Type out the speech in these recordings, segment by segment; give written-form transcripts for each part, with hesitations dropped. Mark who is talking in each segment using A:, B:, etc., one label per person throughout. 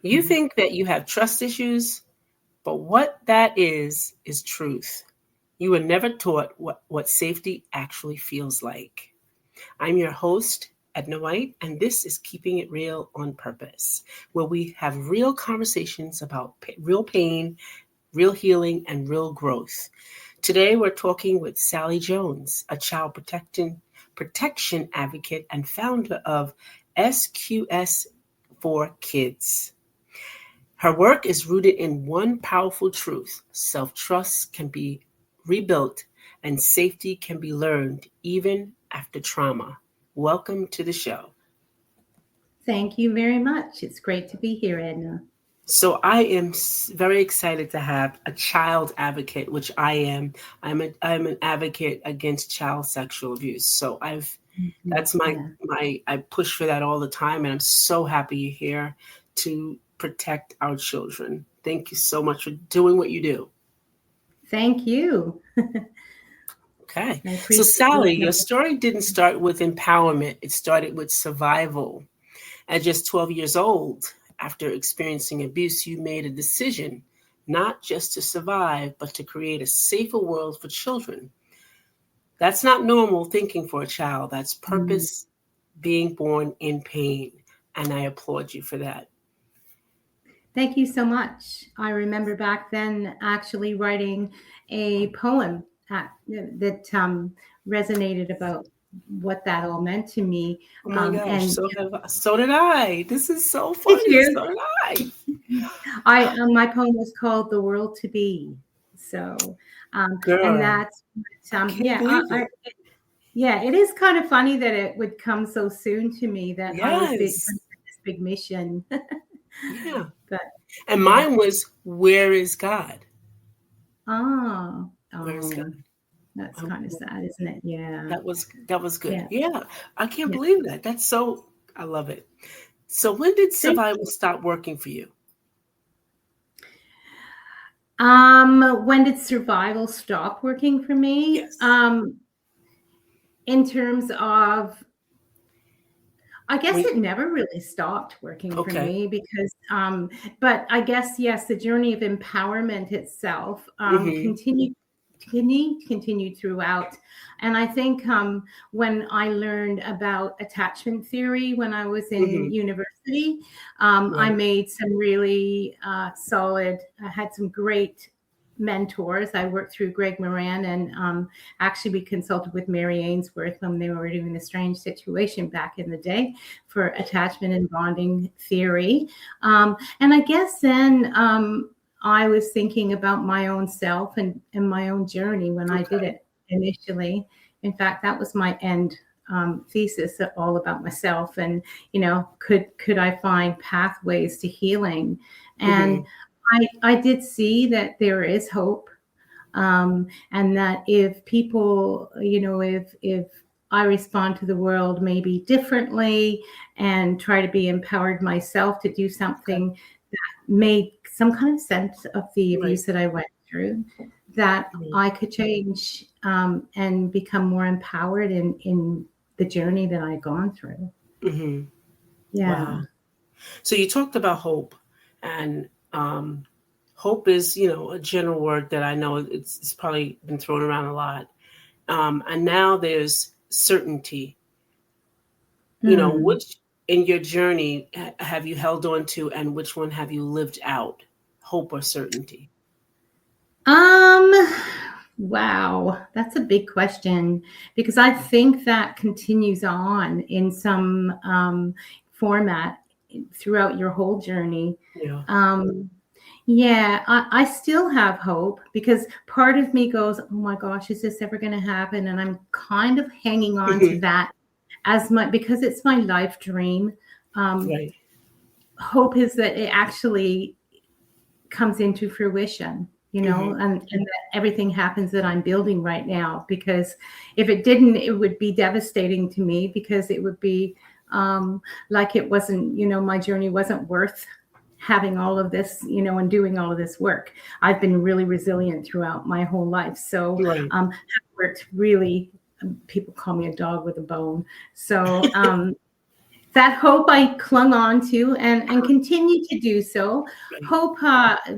A: You think that you have trust issues, but what that is truth. You were never taught what safety actually feels like. I'm your host, Edna White, and this is Keeping It Real on Purpose, where we have real conversations about real pain, real healing, and real growth. Today, we're talking with Sally Jones, a child protection advocate and founder of SQS for Kids. Her work is rooted in one powerful truth: self-trust can be rebuilt and safety can be learned even after trauma. Welcome to the show.
B: Thank you very much. It's great to be here, Edna.
A: So I am very excited to have a child advocate, which I am. I'm an advocate against child sexual abuse. So that's I push for that all the time, and I'm so happy you're here to protect our children. Thank you so much for doing what you do.
B: Thank you.
A: Okay. So Sally, your story didn't start with empowerment. It started with survival. At just 12 years old, after experiencing abuse, you made a decision not just to survive, but to create a safer world for children. That's not normal thinking for a child. That's purpose being born in pain. And I applaud you for that.
B: Thank you so much. I remember back then actually writing a poem that resonated about what that all meant to me.
A: Oh my gosh, so did I. This is so funny. So did
B: I. My poem was called "The World to Be." So,
A: Girl,
B: and that's it is kind of funny that it would come so soon to me that I was this big mission.
A: Yeah. And mine was, where is God?
B: Where is God? That's kind of sad, isn't it? Yeah.
A: That was good. Yeah. I can't believe that. I love it. So when did survival stop working for you?
B: When did survival stop working for me?
A: Yes.
B: In terms of, I guess it never really stopped working for me because, but I guess, yes, the journey of empowerment itself continued throughout. And I think when I learned about attachment theory when I was in university, I made some really solid, I had some great mentors. I worked through Greg Moran, and actually we consulted with Mary Ainsworth when they were doing The Strange Situation back in the day for attachment and bonding theory. And I guess then I was thinking about my own self and my own journey when I did it initially. In fact, that was my end thesis, all about myself, and could I find pathways to healing? And I did see that there is hope, and that if people, if I respond to the world maybe differently and try to be empowered myself to do something that made some kind of sense of the abuse that I went through, that I could change and become more empowered in the journey that I'd gone through. Yeah.
A: Wow. So you talked about hope, and hope is, a general word that I know it's probably been thrown around a lot. And now there's certainty. Which in your journey have you held on to, and which one have you lived out? Hope or certainty?
B: Wow, that's a big question, because I think that continues on in some format throughout your whole journey. I still have hope, because part of me goes, oh my gosh, is this ever going to happen? And I'm kind of hanging on to that as much, because it's my life dream. Hope is that it actually comes into fruition, and that everything happens that I'm building right now. Because if it didn't, it would be devastating to me, because it would be like it wasn't, my journey wasn't worth having all of this, and doing all of this work. I've been really resilient throughout my whole life. So I've worked really, people call me a dog with a bone. So that hope I clung on to and continue to do so.
A: Right.
B: Hope,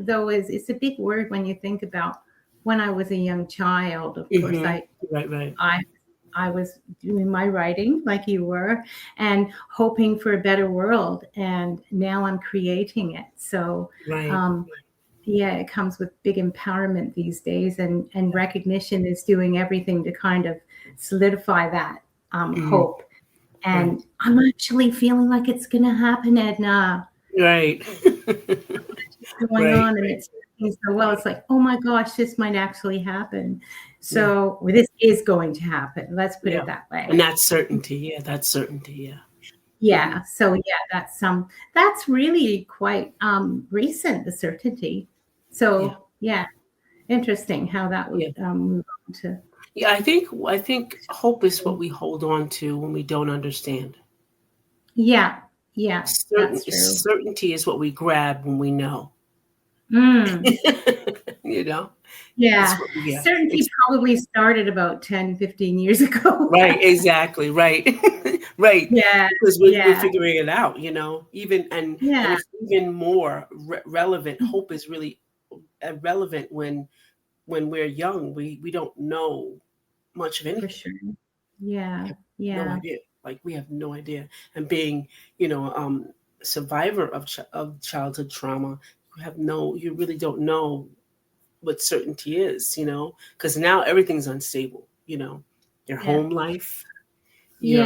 B: though, is a big word when you think about when I was a young child. Of course,
A: Mm-hmm. Right, right.
B: I I was doing my writing like you were and hoping for a better world. And now I'm creating it. So,
A: Right.
B: um, yeah, it comes with big empowerment these days, and recognition is doing everything to kind of solidify that
A: Mm-hmm.
B: hope.
A: Right.
B: And I'm actually feeling like it's going to happen, Edna.
A: Right.
B: Going
A: Right,
B: on and
A: right,
B: it's working so well. It's like, oh my gosh, this might actually happen.
A: yeah,
B: So well, this is going to happen. Let's put
A: yeah,
B: it that way.
A: and that's certainty. Yeah, that's certainty. Yeah. Hmm.
B: Yeah. So yeah, that's really quite recent, the certainty.
A: Yeah,
B: So yeah, interesting how that would
A: yeah,
B: move on to.
A: yeah. I think hope is what we hold on to when we don't understand.
B: Yeah, yeah, that's true.
A: Certainty is what we grab when we know.
B: Mm.
A: You know, it's
B: Yeah,
A: what we yeah.
B: certainty probably started about 10, 15 years ago.
A: Right, exactly, right. Right,
B: Yeah,
A: because we're
B: yeah,
A: figuring it out, you know? Even and
B: yeah,
A: it's even more relevant. Hope is really relevant when we're young. We don't know much of
B: for
A: anything.
B: sure.
A: We
B: Yeah,
A: have no
B: yeah,
A: idea. Like, we have no idea. And being, you know, survivor of of childhood trauma, you really don't know what certainty is, you know? Because now everything's unstable, you know? Your
B: yeah,
A: home life, your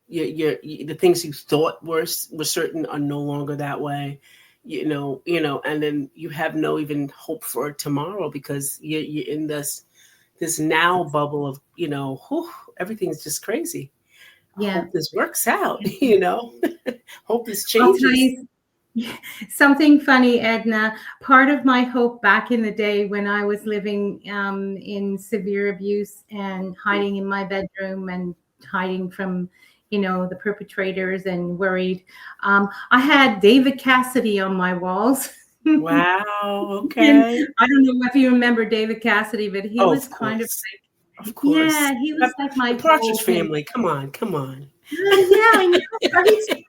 B: yeah,
A: the things you thought were certain are no longer that way, and then you have no even hope for tomorrow because you're in this now bubble of, whew, everything's just crazy.
B: yeah.
A: Hope this works out. Hope this
B: I'll tell
A: changes.
B: you something funny, Edna. Part of my hope back in the day when I was living in severe abuse and hiding in my bedroom and hiding from, the perpetrators and worried, I had David Cassidy on my walls.
A: Wow,
B: And
A: okay.
B: I don't know if you remember David Cassidy, but he
A: Oh,
B: was
A: of
B: kind of
A: course, of
B: like,
A: course.
B: yeah, he was like
A: The
B: my
A: Partridge
B: hope. And
A: Family, come on, come on.
B: yeah, I know, right?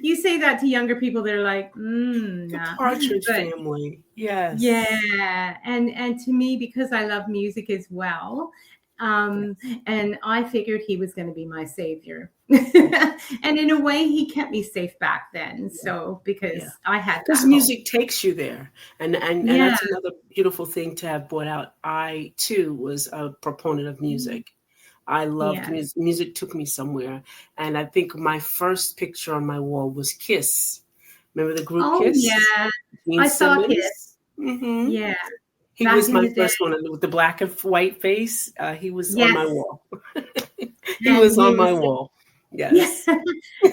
B: You say that to younger people, they're like,
A: The
B: nah.
A: Partridge
B: But
A: Family, yes.
B: yeah, and to me, because I love music as well, um,
A: Yes.
B: and I figured he was going to be my savior.
A: Yeah.
B: And in a way, he kept me safe back then.
A: Yeah.
B: So
A: Yeah.
B: because I had
A: Because
B: that hope.
A: music takes you there. And
B: Yeah.
A: that's another beautiful thing to have brought out. I too was a proponent of music. I loved
B: Yeah.
A: music. Music took me somewhere. And I think my first picture on my wall was Kiss. Remember the group
B: Oh
A: Kiss?
B: yeah.
A: Gene
B: I saw Kid.
A: Simmons. Hmm.
B: Yeah.
A: He
B: Back
A: was
B: in
A: my
B: the day.
A: first one with the black and white face. He was on my
B: Yes.
A: wall. He
B: And
A: was
B: he
A: on my
B: was
A: wall.
B: yeah.
A: Yes.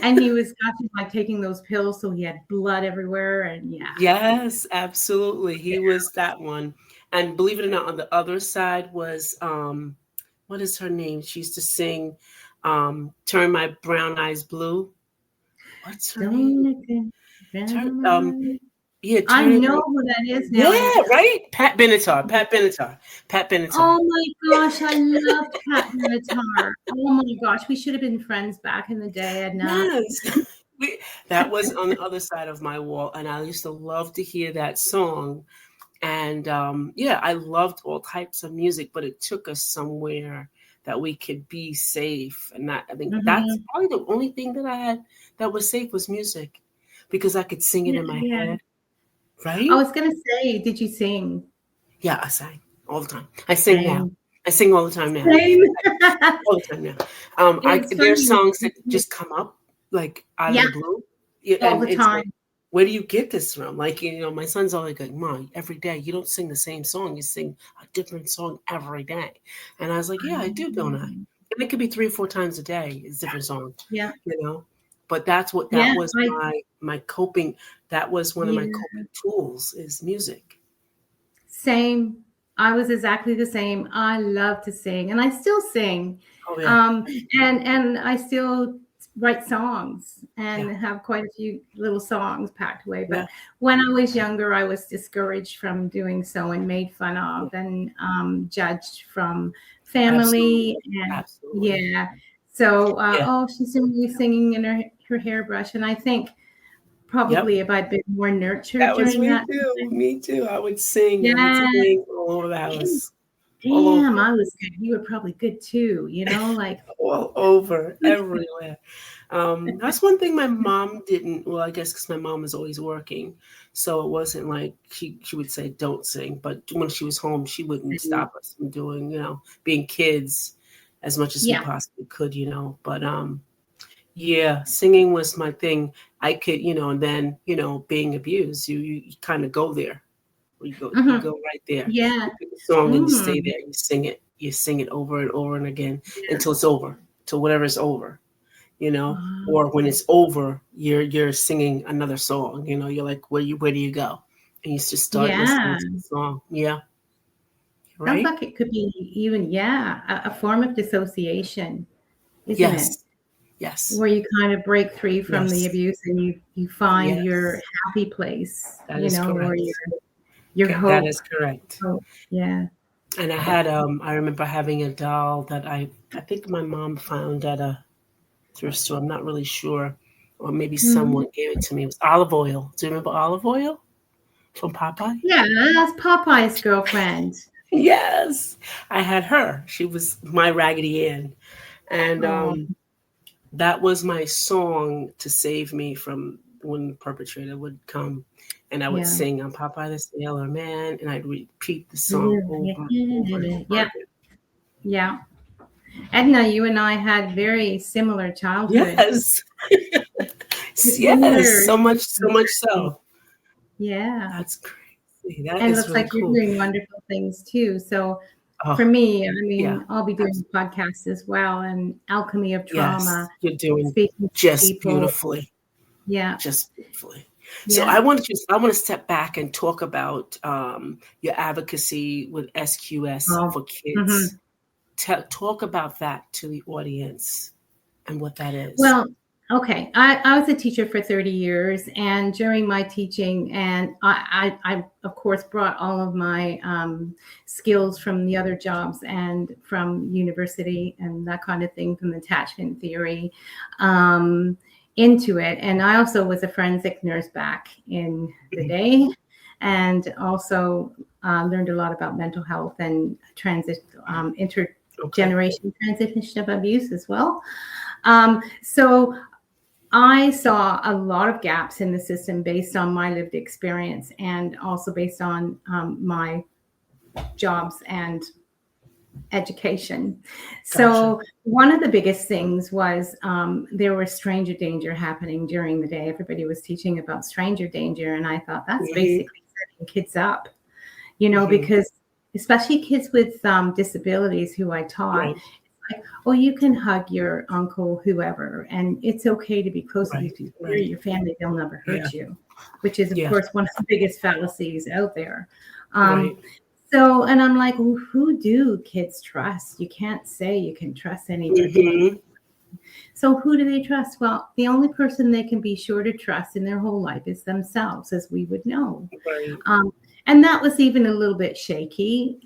B: And he was got to like taking those pills, so he had blood everywhere. And yeah.
A: Yes, absolutely. He was that one. And believe it or not, on the other side was what is her name? She used to sing Turn My Brown Eyes Blue. What's her
B: Don't
A: name?
B: look at
A: Turn
B: grandma.
A: yeah,
B: I
A: turn
B: know who that is now.
A: yeah,
B: And
A: right? Pat Benatar. Pat Benatar. Pat Benatar.
B: oh my gosh, I loved Pat Benatar. Oh my gosh, we should have been friends back in the day, Edna.
A: Yes. That was on the other side of my wall, and I used to love to hear that song. And yeah, I loved all types of music, but it took us somewhere that we could be safe. And that I think that's
B: Hmm.
A: probably the only thing that I had that was safe was music, because I could sing it
B: Yeah,
A: in my
B: yeah.
A: head,
B: I
A: right?
B: was gonna say, did you sing?
A: Yeah, I sang all the time. I sing now.
B: Same.
A: I sing all the time now.
B: Same.
A: All the time now.
B: It's
A: There's
B: funny.
A: songs that just come up like out of
B: Yeah,
A: the blue, yeah,
B: all
A: and
B: the
A: it's like,
B: time.
A: where do you get this from? Like, my son's always like, "Mom, every day you don't sing the same song. You sing a different song every day." And I was like, "Yeah, I do, don't I?" And it could be 3 or 4 times a day. It's a different song,
B: Yeah,
A: you know. But that
B: yeah,
A: was
B: I
A: my coping. That was one of my
B: yeah.
A: coping tools is music.
B: Same. I was exactly the same. I love to sing, and I still sing,
A: Oh yeah,
B: um, and I still write songs
A: yeah,
B: and have quite a few little songs packed away.
A: yeah,
B: But when I was younger, I was discouraged from doing so and made fun
A: yeah.
B: of and judged from family
A: Absolutely,
B: and
A: absolutely.
B: yeah. So,
A: Yeah.
B: she's singing in her hairbrush. And I think
A: Yep.
B: probably if I'd been more nurtured
A: That was
B: during
A: me
B: that
A: too.
B: time.
A: Me too. I would sing. I would
B: Yeah.
A: sing all over the house. All
B: Damn,
A: over.
B: I was good. You were probably good too, like.
A: All over. Everywhere. That's one thing my mom didn't. Well, I guess because my mom was always working, so it wasn't like she would say don't sing. But when she was home, she wouldn't stop us from doing, being kids as much as we
B: Yeah.
A: possibly could, But yeah, singing was my thing. I could, and then being abused, you kind of go there. You
B: Mhm.
A: go right there.
B: Yeah.
A: You pick a song and you stay
B: Mm.
A: there. You sing it. You sing it over and over and again
B: Yeah.
A: until it's over, till whatever's over,
B: Oh,
A: or when it's over, you're singing another song. You're like, where do you go? And you just start listening
B: yeah.
A: to the song. Yeah,
B: Sounds
A: right.
B: like it could be even, a form of dissociation, isn't it?
A: Yes, yes,
B: Where you kind of break free from the
A: yes,
B: abuse and you find your
A: yes.
B: happy place,
A: That is
B: or
A: correct.
B: your
A: That
B: hope.
A: is correct.
B: Hope. Yeah.
A: And I remember having a doll that I think my mom found at a thrift store. I'm not really sure, or maybe
B: Mhm.
A: someone gave it to me. It was olive oil. Do you remember olive oil from Popeye?
B: Yeah, that's Popeye's girlfriend.
A: Yes, I had her. She was my Raggedy Ann, and
B: Oh,
A: that was my song to save me from when the perpetrator would come, and I would
B: yeah.
A: sing "I'm Popeye the Sailor Man," and I'd repeat the song over and over and over
B: Yeah,
A: again.
B: yeah. Edna, you and I had very similar childhood.
A: Yes, yes,
B: Similar.
A: so much so.
B: Yeah.
A: That's crazy. That
B: And
A: is
B: looks
A: really
B: like you're
A: cool.
B: doing wonderful things too. So
A: Oh,
B: for me, I
A: yeah,
B: mean, I'll be doing
A: absolutely.
B: podcasts as well, and Alchemy of Trauma,
A: Yes, you're doing
B: speaking to
A: just
B: people.
A: beautifully,
B: Yeah.
A: just beautifully. So
B: Yeah.
A: I want to step back and talk about your advocacy with SQS
B: Oh,
A: for kids.
B: mhm.
A: Talk about that to the audience and what that is.
B: Well, okay. I was a teacher for 30 years, and during my teaching, and I of course brought all of my skills from the other jobs and from university and that kind of thing, from attachment theory, um, into it. And I also was a forensic nurse back in the
A: Mhm.
B: day, and also learned a lot about mental health and
A: Okay.
B: intergeneration transition of abuse as well. So I saw a lot of gaps in the system based on my lived experience and also based on my jobs and education.
A: Gotcha.
B: So one of the biggest things was there was stranger danger happening during the day. Everybody was teaching about stranger danger, and I thought that's
A: Hmm.
B: basically setting kids up,
A: Hmm.
B: because especially kids with disabilities who I taught,
A: Right.
B: like, oh, you can hug your uncle, whoever, and it's okay to be close to these
A: Right.
B: people. They're
A: Right.
B: your family, they'll never
A: Yeah.
B: hurt you, which is, of
A: Yeah.
B: course, one of the biggest fallacies out there.
A: Right.
B: Um, so, and I'm like, well, who do kids trust? You can't say you can trust anybody.
A: Hmm.
B: So, who do they trust? Well, the only person they can be sure to trust in their whole life is themselves, as we would know.
A: Right.
B: Um, and that was even a little bit shaky.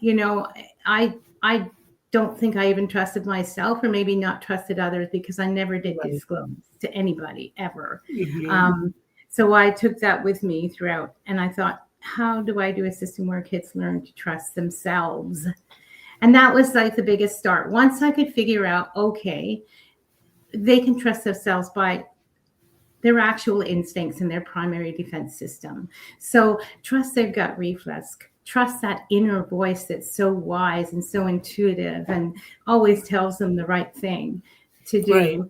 B: I don't think I even trusted myself, or maybe not trusted others, because I never did
A: Right.
B: disclose to anybody ever.
A: Hmm.
B: Um, so I took that with me throughout, and I thought, how do I do a system where kids learn to trust themselves? And that was like the biggest start. Once I could figure out, okay, they can trust themselves by their actual instincts and their primary defense system. So trust their gut reflex, trust that inner voice that's so wise and so intuitive and always tells them the right thing to
A: Right.
B: do.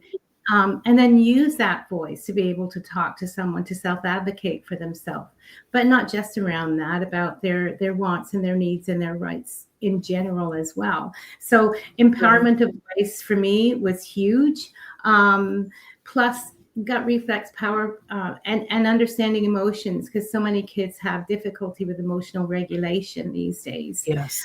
B: And then use that voice to be able to talk to someone, to self-advocate for themselves, but not just around that, about their wants and their needs and their rights in general as well. So
A: Right.
B: empowerment of voice for me was huge. Plus gut reflex power, and understanding emotions, because so many kids have difficulty with emotional regulation these days.
A: Yes.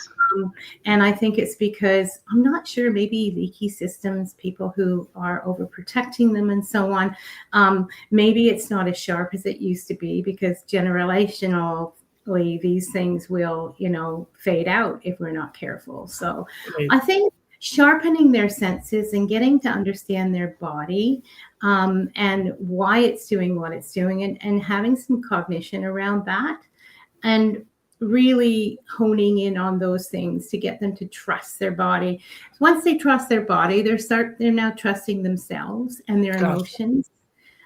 B: And I think it's because, I'm not sure, maybe leaky systems, people who are overprotecting them and so on. Maybe it's not as sharp as it used to be, because generationally these things will, fade out if we're not careful. So
A: Right.
B: I think sharpening their senses and getting to understand their body, and why it's doing what it's doing, and having some cognition around that, and really honing in on those things to get them to trust their body. Once they trust their body, they're now trusting themselves and their
A: Gotcha.
B: emotions.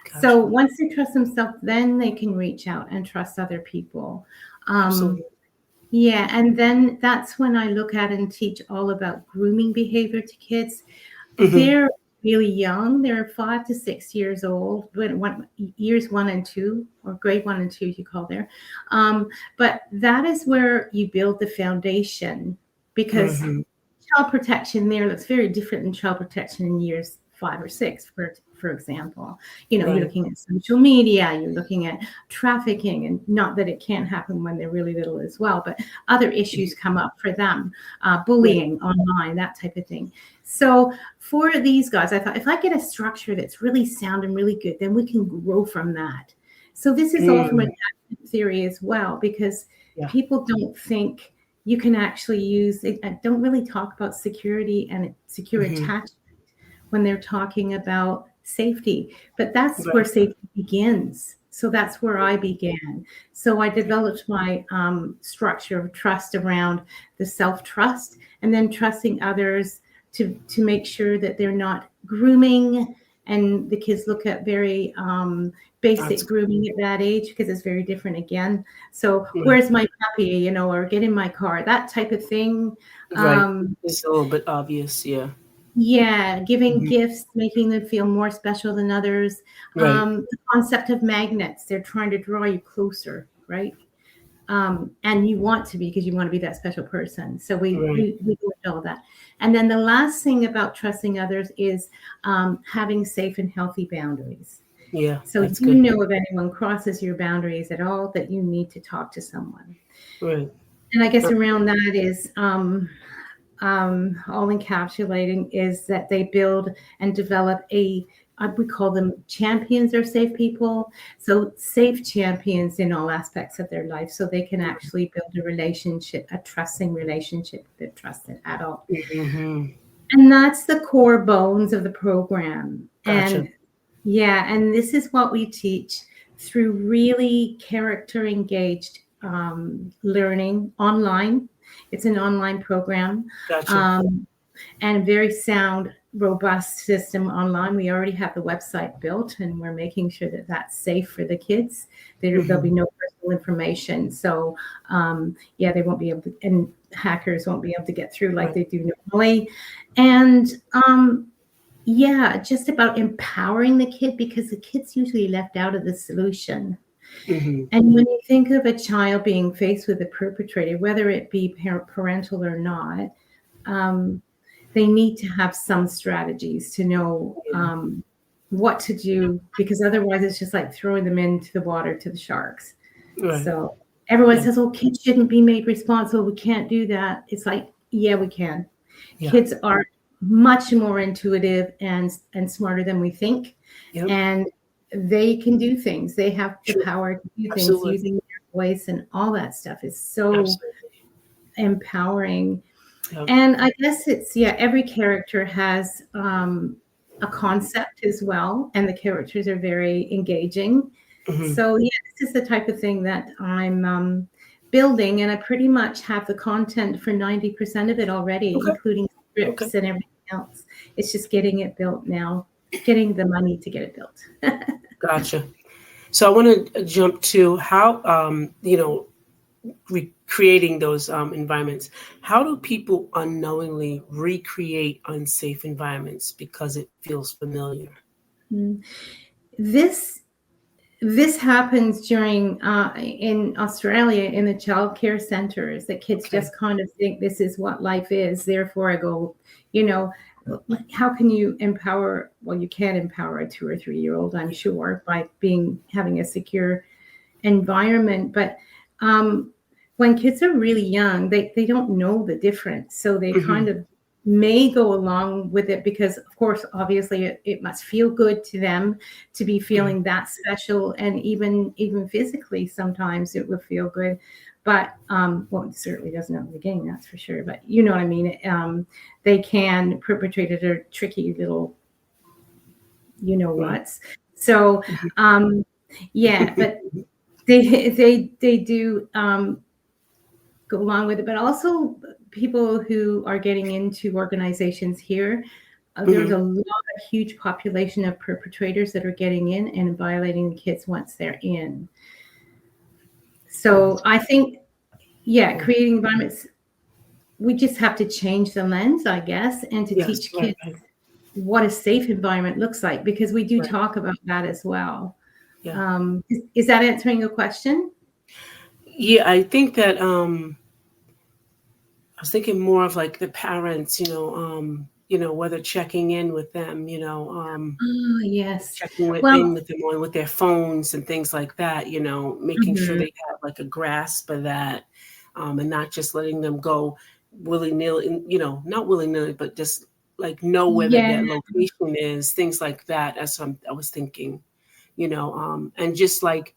A: Gotcha.
B: So once they trust themselves, then they can reach out and trust other people.
A: Absolutely.
B: Yeah, and then that's when I look at and teach all about grooming behavior to kids. They're really young. They're 5 to 6 years old, years 1 and 2, or grade 1 and 2, you call there. But that is where you build the foundation, because child protection there looks very different than child protection in years 5 or 6, for example. You're looking at social media, you're looking at trafficking, and not that it can't happen when they're really little as well, but other issues come up for them, bullying online, that type of thing. So for these guys, I thought, if I get a structure that's really sound and really good, then we can grow from that. So this is all from attachment theory as well, because people don't think you can actually use it. I don't really talk about security and secure attachment when they're talking about safety, but that's where safety begins. So that's where I began. So I developed my structure of trust around the self-trust, and then trusting others to make sure that they're not grooming. And the kids look at very basic grooming at that age, because it's very different again. So where's my puppy, or get in my car, that type of thing.
A: It's a little bit obvious,
B: Yeah, giving gifts, making them feel more special than others. The concept of magnets, they're trying to draw you closer, right? And you want to be, because you want to be that special person. So we do all that. And then the last thing about trusting others is having safe and healthy boundaries.
A: Yeah.
B: So you know if anyone crosses your boundaries at all, that you need to talk to someone.
A: Right.
B: And I guess around that is all encapsulating is that they build and develop we call them champions or safe people. So safe champions in all aspects of their life, so they can actually build a relationship, a trusting relationship with a trusted adult. And that's the core bones of the program.
A: Gotcha.
B: And this is what we teach through really character engaged learning online. It's an online program.
A: Gotcha.
B: And very sound, robust system online. We already have the website built, and we're making sure that that's safe for the kids. There'll be no personal information. So, they won't be able to, and hackers won't be able to get through like they do normally. And, just about empowering the kid, because the kid's usually left out of the solution. And when you think of a child being faced with a perpetrator, whether it be parental or not, they need to have some strategies to know what to do, because otherwise it's just like throwing them into the water to the sharks. So everyone says, "Oh, kids shouldn't be made responsible. We can't do that." It's like, yeah, we can. Kids are much more intuitive and smarter than we think. And they can do things. They have the power to do things using their voice, and all that stuff is so empowering. And I guess it's, every character has a concept as well, and the characters are very engaging. So this is the type of thing that I'm building, and I pretty much have the content for 90% of it already, including scripts and everything else. It's just getting it built now, getting the money to get it built.
A: Gotcha. So I want to jump to how, recreating those environments. How do people unknowingly recreate unsafe environments because it feels familiar?
B: This happens during in Australia in the child care centers, that kids just kind of think this is what life is. Therefore, I go, how can you empower? Well, you can empower a 2 or 3 year old, I'm sure, by having a secure environment. But when kids are really young, they don't know the difference. So they kind of may go along with it because, of course, obviously it must feel good to them to be feeling that special. And even physically, sometimes it will feel good. but well, it certainly doesn't at the beginning, that's for sure. But you know what I mean. They can perpetrate their tricky little, you know what's. So yeah, but they do go along with it. But also people who are getting into organizations here. There's a huge population of perpetrators that are getting in and violating the kids once they're in. So I think, creating environments, we just have to change the lens, I guess, and to teach kids what a safe environment looks like, because we do talk about that as well.
A: Yeah.
B: Is that answering your question?
A: Yeah, I think that I was thinking more of like the parents, whether checking in with them,
B: Oh, yes.
A: checking in
B: Well,
A: with them on with their phones and things like that, making sure
B: mhm.
A: they have like a grasp of that, and not just letting them go willy nilly, not willy nilly, but just like know where
B: Yeah,
A: their location is, things like that. That's what I was thinking, and just like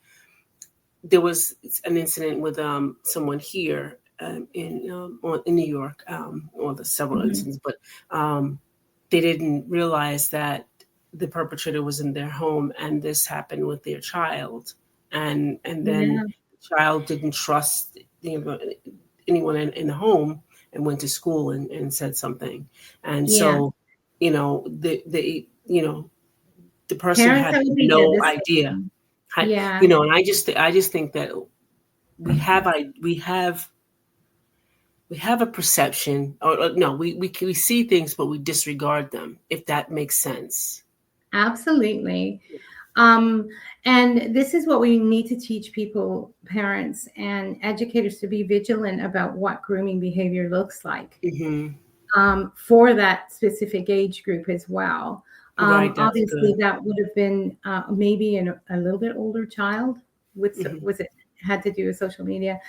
A: there was an incident with someone here in New York, or the several
B: mhm.
A: incidents, but they didn't realize that the perpetrator was in their home, and this happened with their child, and then
B: Yeah,
A: the child didn't trust anyone in the home and went to school and said something, and
B: yeah.
A: so the person
B: Parents
A: had
B: that would be
A: no
B: the
A: idea.
B: same. Yeah,
A: And I just think that we have a perception, or no, we see things, but we disregard them, if that makes sense.
B: absolutely. Um, and this is what we need to teach people, parents and educators, to be vigilant about what grooming behavior looks like,
A: Hmm.
B: for that specific age group as well.
A: Right, that's
B: Obviously,
A: good.
B: that would have been maybe a little bit older child.
A: Hmm.
B: Was it had to do with social media?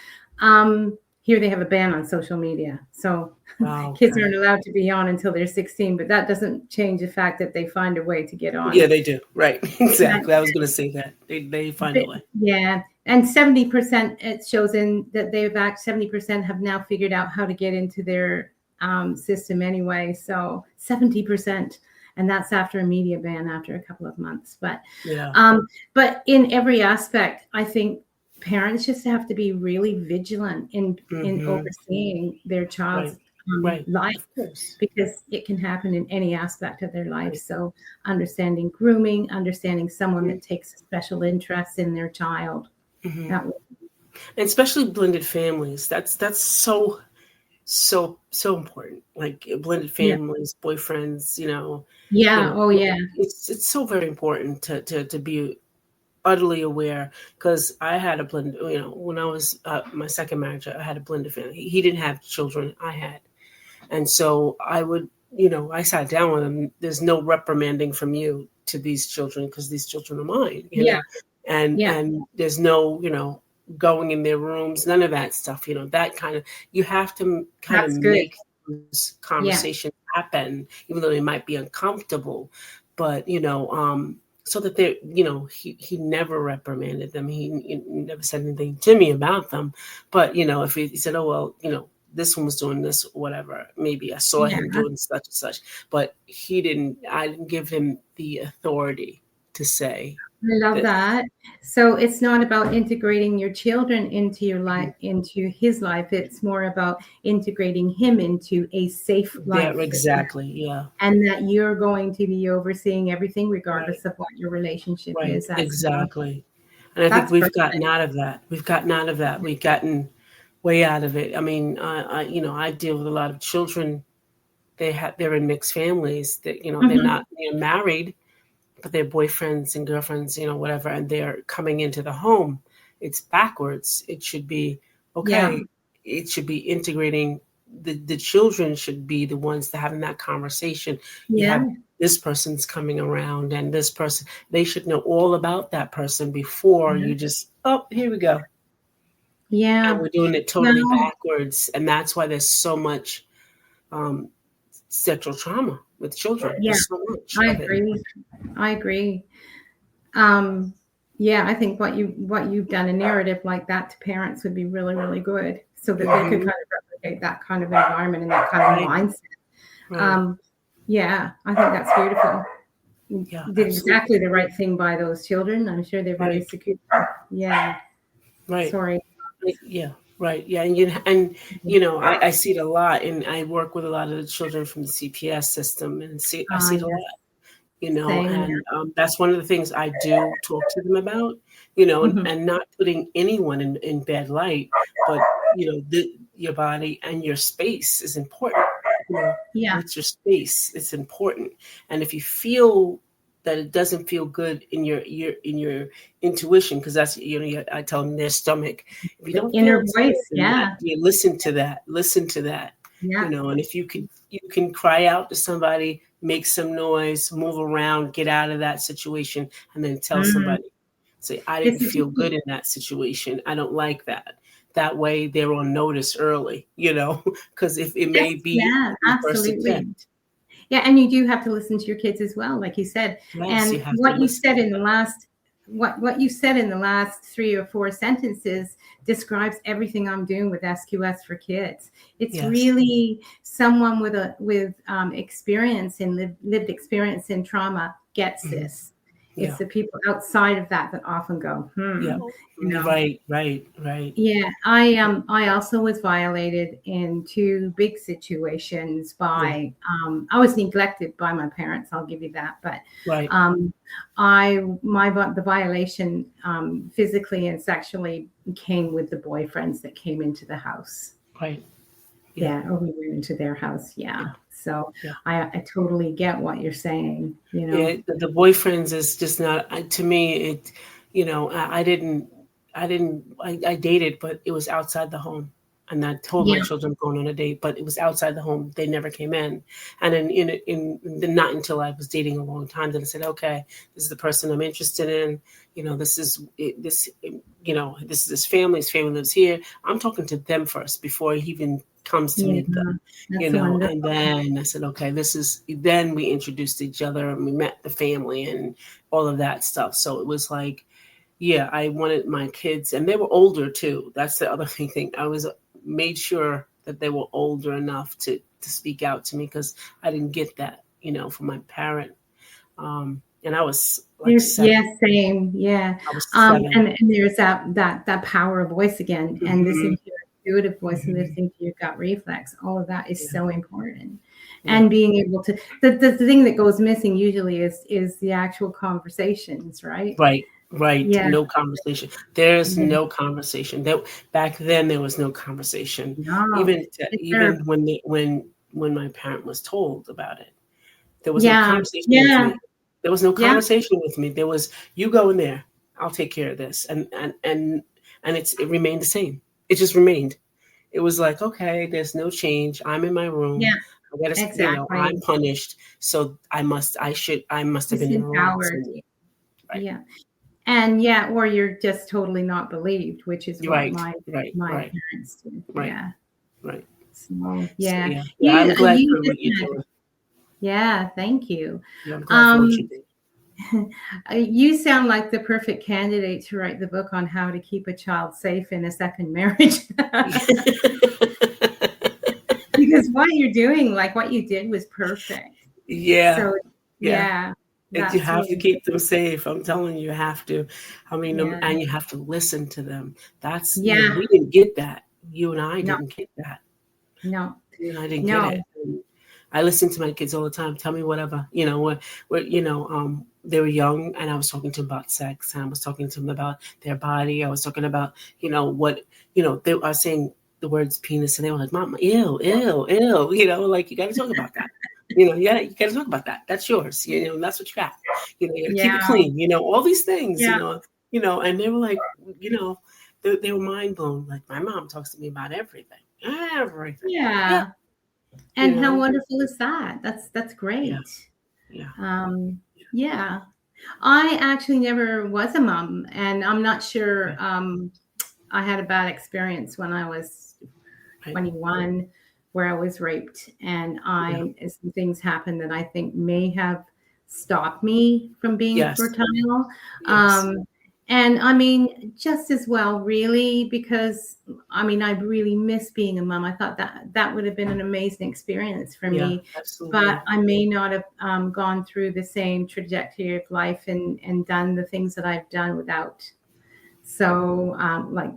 B: Here they have a ban on social media, so
A: Wow,
B: kids
A: okay.
B: aren't allowed to be on until they're 16. But that doesn't change the fact that they find a way to get
A: Yeah,
B: on.
A: they do. Right.
B: That,
A: Exactly. I was going to say that they find a way.
B: yeah, and 70%, it shows in that 70% have now figured out how to get into their system anyway. So 70%, and that's after a media ban after a couple of months.
A: Yeah.
B: But in every aspect, I think parents just have to be really vigilant in
A: Hmm.
B: overseeing their child's
A: Right. Right.
B: life,
A: Of course.
B: because it can happen in any aspect of their life.
A: Right.
B: So understanding grooming, understanding someone that takes a special interest in their child.
A: Hmm.
B: That
A: And especially blended families. That's so important. Like blended
B: Yeah.
A: families, boyfriends.
B: Yeah. Oh, yeah.
A: It's so very important to be utterly aware, because I had a blend. When I was my second marriage, I had a blended family. He didn't have children. I had, and so I would, I sat down with him. There's no reprimanding from you to these children, because these children are mine.
B: Yeah. Yeah.
A: And there's no, going in their rooms, none of that stuff. That kind of, you have to kind of
B: That's good.
A: make those
B: Yeah.
A: conversations happen, even though they might be uncomfortable. But so that they, he never reprimanded them. He never said anything to me about them. But if he said, oh well, this one was doing this, whatever. Maybe I saw
B: Yeah.
A: him doing such and such, but I didn't give him the authority to say
B: I love
A: this.
B: that. So it's not about integrating your children into your life, into his life. It's more about integrating him into a safe
A: Yeah,
B: life,
A: exactly. Yeah.
B: and that you're going to be overseeing everything
A: Right.
B: regardless of what your relationship
A: Right.
B: is.
A: Exactly. And I think
B: That's
A: we've
B: perfect.
A: gotten out of that. We've gotten out of that. We've gotten way out of it. I mean, I deal with a lot of children. They're in mixed families. That they're
B: Mhm.
A: not married, but they're boyfriends and girlfriends, whatever, and they're coming into the home. It's backwards. It should be
B: Yeah.
A: okay. It should be integrating. The children should be the ones that having that conversation. You have
B: Yeah.
A: this person's coming around, and this person. They should know all about that person before
B: Yeah.
A: you just, oh, here we go, and
B: Yeah.
A: we're doing it totally
B: No,
A: backwards, and that's why there's so much um, sexual trauma with children.
B: yeah,
A: There's so much
B: I
A: of it.
B: agree. I agree. Um, Yeah, I think what you've done, a narrative like that to parents would be really, really good, so that they could kind of replicate that kind of environment and that kind of
A: Right.
B: mindset.
A: Right.
B: Yeah, I think that's beautiful. You
A: Yeah,
B: did
A: absolutely.
B: exactly the right thing by those children. I'm sure they're very
A: Right.
B: secure. Yeah.
A: Right.
B: Sorry.
A: Yeah, right. Yeah, I see it a lot, and I work with a lot of the children from the CPS system, and I see it a lot.
B: Yes. Same
A: And
B: here.
A: that's one of the things I do talk to them about.
B: Mhm.
A: And not putting anyone in bad light, but your body and your space is important.
B: Yeah.
A: It's your space. It's important, and if you feel that it doesn't feel good in your intuition, because that's I tell them their stomach. If you
B: The
A: don't feel
B: inner
A: it's good,
B: voice.
A: then that
B: Yeah.
A: you listen to that. Listen to that.
B: Yeah.
A: And if you can cry out to somebody, make some noise, move around, get out of that situation, and then tell
B: Mm.
A: somebody, say, I didn't
B: It's a
A: feel good
B: different.
A: in that situation. I don't like that. That way they're on notice early, because if it
B: Yes.
A: may be
B: Yeah.
A: the first
B: Absolutely.
A: attempt.
B: Yeah, and you do have to listen to your kids as well, like you said.
A: Yes, you
B: And
A: have to listen to them.
B: what you said in the last 3 or 4 sentences describes everything I'm doing with SQS for Kids. It's
A: Yes.
B: really someone with experience in lived experience in trauma gets
A: Hmm.
B: this. It's
A: Yeah.
B: the people outside of that often go,
A: Yeah.
B: you know.
A: Right. Right. Right.
B: Yeah, I also was violated in 2 big situations
A: Yeah.
B: by I was neglected by my parents, I'll give you that, but
A: Right.
B: um the violation physically and sexually came with the boyfriends that came into the house.
A: Right. Yeah.
B: Yeah, or we went into their house. Yeah.
A: Yeah.
B: So
A: Yeah.
B: I totally get what you're saying, you know.
A: Yeah, the boyfriends is just not to me. I dated, but it was outside the home, and I told my
B: Yeah.
A: children going on a date, but it was outside the home. They never came in, and not until I was dating a long time that I said, okay, this is the person I'm interested in. This is this is his family. His family lives here. I'm talking to them first before he even comes to
B: Yeah.
A: meet them.
B: That's
A: And
B: wonderful.
A: then I said, okay, then we introduced each other and we met the family and all of that stuff. So it was like, yeah, I wanted my kids, and they were older too. That's the other thing. I was made sure that they were older enough to speak out to me, because I didn't get that, from my parent. And I was like
B: There's,
A: 7.
B: yeah, same, yeah.
A: I was 7.
B: And there's that power of voice again, and
A: Hmm.
B: listening to your intuitive voice and
A: Hmm.
B: listening to your gut reflex. All of that is
A: Yeah.
B: so important.
A: Yeah.
B: And being able to the thing that goes missing usually is the actual conversations, right?
A: Right. Right.
B: Yeah,
A: No conversation. There's
B: yeah.
A: no conversation. Back then there was no conversation.
B: No,
A: Even
B: they're
A: when my parent was told about it, there was no
B: yeah,
A: conversation with
B: yeah,
A: me. There was no
B: yeah.
A: conversation with me. There was, you go in there. I'll take care of this. And it remained the same. It just remained. It was like, okay, there's no change. I'm in my room.
B: Yeah,
A: I gotta, I'm
B: exactly.
A: punished. So I must have been in the wrong
B: Disempowered.
A: somewhere. Right.
B: Yeah. And yeah, or you're just totally not believed, which is what
A: Right.
B: my
A: Right. Right.
B: parents did.
A: Right.
B: Yeah.
A: Right.
B: So
A: So
B: yeah,
A: yeah. Yeah. I'm glad
B: you
A: for what
B: just
A: you're
B: had,
A: doing.
B: yeah, thank you.
A: Yeah, I'm glad for what you
B: Um,
A: do.
B: you sound like the perfect candidate to write the book on how to keep a child safe in a second marriage. Because what you're doing, like what you did was perfect.
A: Yeah.
B: So
A: Yeah.
B: yeah,
A: You
B: that's
A: have to
B: really
A: keep them safe. I'm telling you, you have to. I mean,
B: yeah.
A: and you have to listen to them. That's,
B: Yeah.
A: we didn't get that. You and I
B: No,
A: didn't get that.
B: no,
A: You and I didn't get
B: no.
A: it. And I listen to my kids all the time. Tell me whatever. They were young, and I was talking to them about sex, and I was talking to them about their body. I was talking about, I was saying the words penis, and they were like, "Mama, ew, ew, ew." Like, you got to talk about that. You got to talk about that. That's yours. That's what you got. You got to keep it
B: Yeah.
A: clean. All these things.
B: Yeah.
A: And they were like, they were mind blown. Like, my mom talks to me about everything, everything. Yeah,
B: Yeah.
A: you
B: And how
A: know.
B: wonderful is that? That's
A: Yeah,
B: great.
A: yeah,
B: Yeah. I actually never was a mom, and I'm not
A: yeah.
B: sure. I had a bad experience when I was
A: Right.
B: 21 where I was raped, and
A: Yeah.
B: some things happened that I think may have stopped me from being
A: Yes.
B: fertile.
A: Yes.
B: Um, And I mean, just as well, really, because I mean, I really miss being a mom. I thought that would have been an amazing experience for
A: Yeah,
B: me,
A: absolutely.
B: but I may not have gone through the same trajectory of life and done the things that I've done without. So, like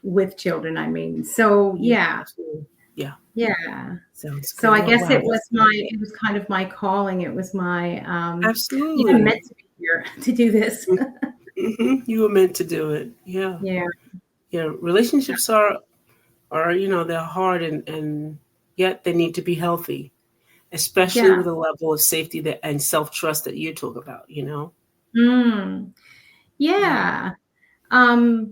B: with children, I mean. So, yeah,
A: Absolutely. Yeah.
B: yeah.
A: Sounds
B: So
A: good.
B: I
A: Oh,
B: guess
A: wow.
B: it was kind of my calling. It was my, I'm
A: Absolutely.
B: meant to be here to do this.
A: You were meant to do it. Yeah.
B: Yeah.
A: Yeah. Relationships are, they're hard and yet they need to be healthy, especially
B: Yeah.
A: with a level of safety and self-trust that you talk about,
B: Mm.
A: Yeah.
B: Yeah.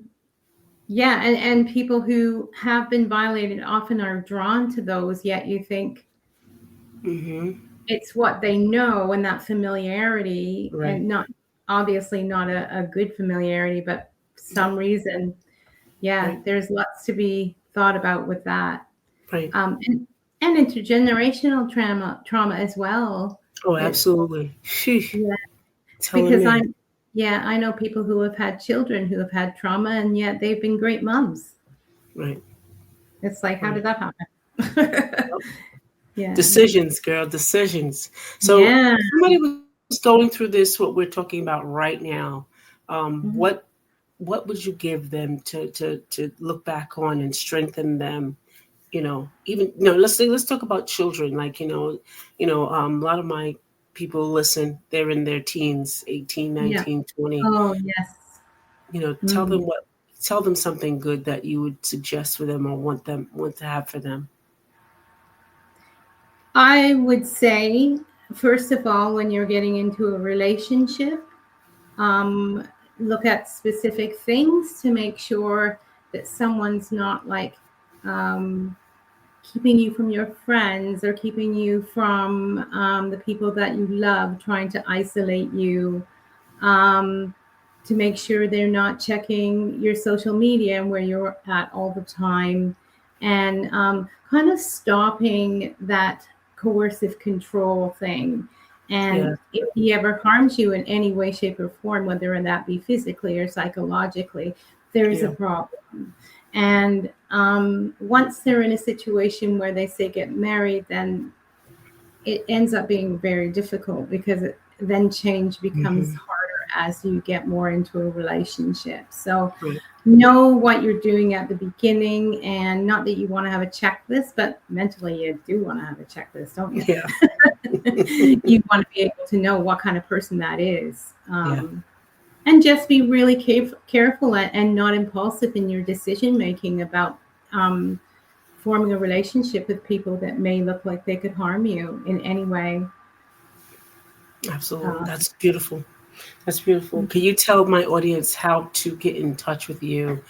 B: Yeah. And people who have been violated often are drawn to those, yet you think
A: Mm-hmm.
B: it's what they know and that familiarity,
A: Right.
B: and not obviously not a good familiarity, but
A: Yeah.
B: some reason. Yeah,
A: Right.
B: there's lots to be thought about with that.
A: Right.
B: And intergenerational trauma as well.
A: Oh,
B: It's
A: absolutely. Sheesh.
B: yeah,
A: Telling
B: because
A: me.
B: I know people who have had children who have had trauma and yet they've been great moms.
A: Right.
B: It's like, how
A: Right.
B: did that happen?
A: Yep.
B: Yeah.
A: Decisions, girl, decisions. So
B: Yeah.
A: somebody was going through this, what we're talking about right now.
B: Mhm.
A: What would you give them to look back on and strengthen them? Even let's talk about children. Like a lot of my people listen. They're in their teens, 18,
B: Yeah.
A: 19, 20.
B: Oh, yes.
A: Tell
B: Mm.
A: them something good that you would suggest for them or want to have for them.
B: I would say, first of all, when you're getting into a relationship, um, look at specific things to make sure that someone's not like um, keeping you from your friends or keeping you from the people that you love, trying to isolate you, um, to make sure they're not checking your social media and where you're at all the time, and kind of stopping that coercive control thing.
A: Yeah,
B: And if he ever harms you in any way, shape, or form, whether that be physically or psychologically, there's a
A: yeah,
B: problem. And once they're in a situation where they say get married, then it ends up being very difficult because then change becomes
A: hmm
B: harder as you get more into a relationship. So
A: right.
B: know what you're doing at the beginning, and not that you want to have a checklist, but mentally you do want to have a checklist, don't you?
A: Yeah,
B: You want to be able to know what kind of person that is.
A: yeah,
B: And just be really careful and not impulsive in your decision making about um, forming a relationship with people that may look like they could harm you in any way.
A: absolutely.
B: Uh,
A: That's beautiful. That's beautiful. Can you tell my audience how to get in touch with you,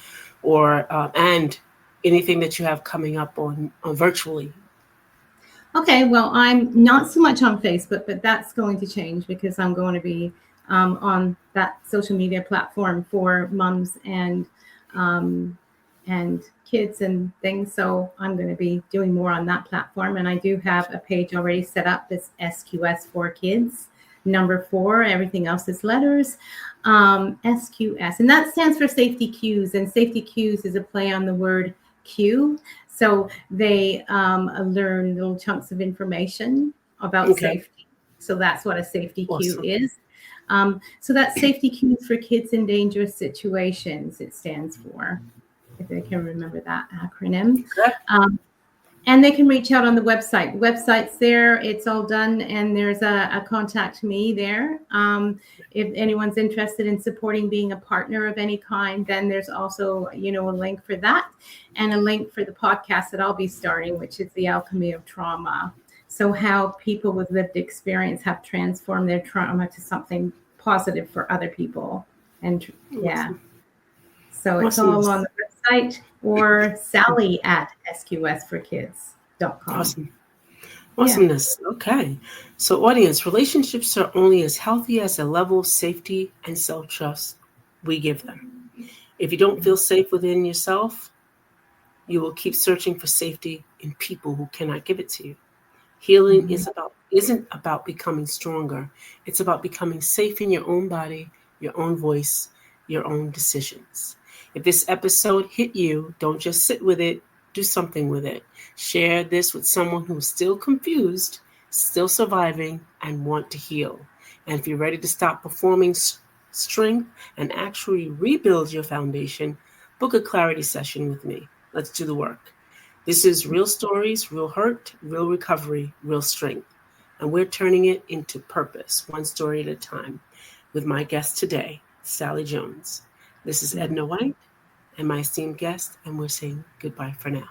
A: or and anything that you have coming up on virtually?
B: okay, well, I'm not so much on Facebook, but that's going to change because I'm going to be on that social media platform for moms um, and kids and things. So I'm going to be doing more on that platform, and I do have a page already set up that's SQS for kids. Number 4, everything else is letters. SQS, and that stands for safety cues. And safety cues is a play on the word cue. So they learn little chunks of information about
A: Okay,
B: safety. So that's what a safety cue
A: awesome.
B: is. So that's safety cues for kids in dangerous situations, it stands for, if I can remember that acronym.
A: Okay.
B: Um, and they can reach out on the website. The website's there. It's all done. And there's a contact me there. If anyone's interested in supporting being a partner of any kind, then there's also, a link for that, and a link for the podcast that I'll be starting, which is The Alchemy of Trauma. So how people with lived experience have transformed their trauma to something positive for other people. And yeah,
A: Awesome.
B: so it's all on
A: Awesomeness.
B: the website, or Sally at sqsforkids.com.
A: Awesome.
B: Yeah.
A: Awesomeness. Okay. So, audience, relationships are only as healthy as the level of safety and self trust we give them. If you don't feel safe within yourself, you will keep searching for safety in people who cannot give it to you. Healing
B: Mhm.
A: isn't about becoming stronger. It's about becoming safe in your own body your own voice, your own decisions. If this episode hit you, don't just sit with it, do something with it. Share this with someone who's still confused, still surviving, and want to heal. And if you're ready to stop performing strength and actually rebuild your foundation, book a clarity session with me. Let's do the work. This is real stories, real hurt, real recovery, real strength. And we're turning it into purpose, one story at a time, with my guest today, Sally Jones. This is Edna White and my esteemed guest, and we're saying goodbye for now.